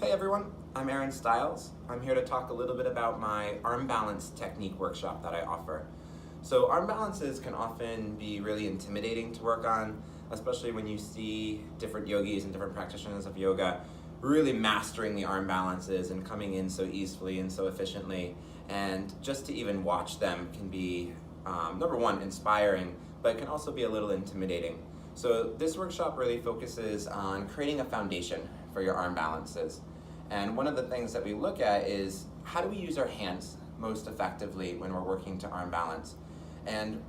Hey everyone, I'm Aaron Stiles. I'm here to talk a little bit about my arm balance technique workshop that I offer. So arm balances can often be really intimidating to work on, especially when you see different yogis and different practitioners of yoga really mastering the arm balances and coming in so easily and so efficiently. And just to even watch them can be, number one, inspiring, but it can also be a little intimidating. So this workshop really focuses on creating a foundation for your arm balances. And one of the things that we look at is how do we use our hands most effectively when we're working to arm balance? And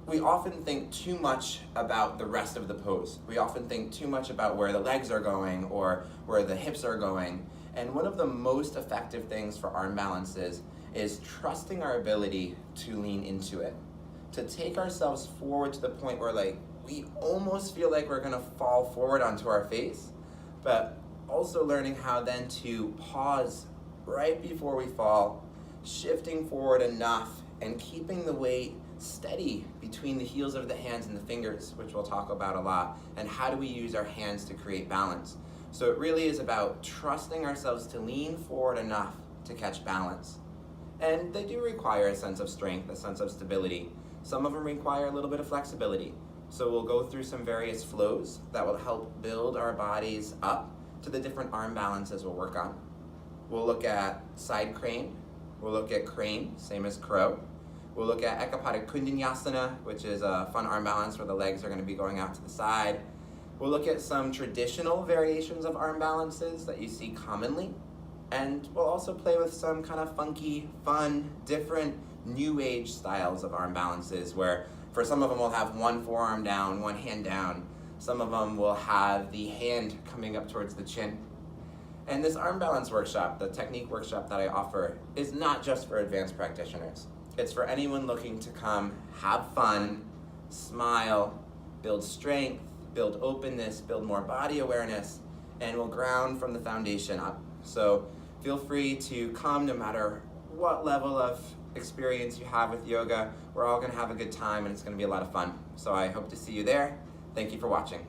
we often think too much about the rest of the pose. We often think too much about where the legs are going or where the hips are going. And one of the most effective things for arm balances is trusting our ability to lean into it, to take ourselves forward to the point where we almost feel like we're gonna fall forward onto our face, but also learning how then to pause right before we fall, shifting forward enough and keeping the weight steady between the heels of the hands and the fingers, which we'll talk about a lot, and how do we use our hands to create balance. So it really is about trusting ourselves to lean forward enough to catch balance. And they do require a sense of strength, a sense of stability. Some of them require a little bit of flexibility. So we'll go through some various flows that will help build our bodies up to the different arm balances we'll work on. We'll look at side crane, we'll look at crane, same as crow. We'll look at Ekapada Kundanyasana, which is a fun arm balance where the legs are going to be going out to the side. We'll look at some traditional variations of arm balances that you see commonly. And we'll also play with some kind of funky, fun, different new age styles of arm balances where for some of them we'll have one forearm down, one hand down. Some of them will have the hand coming up towards the chin. And this arm balance workshop, the technique workshop that I offer, is not just for advanced practitioners. It's for anyone looking to come have fun, smile, build strength, build openness, build more body awareness, and will ground from the foundation up. So feel free to come no matter what level of experience you have with yoga. We're all gonna have a good time and it's gonna be a lot of fun. So I hope to see you there. Thank you for watching.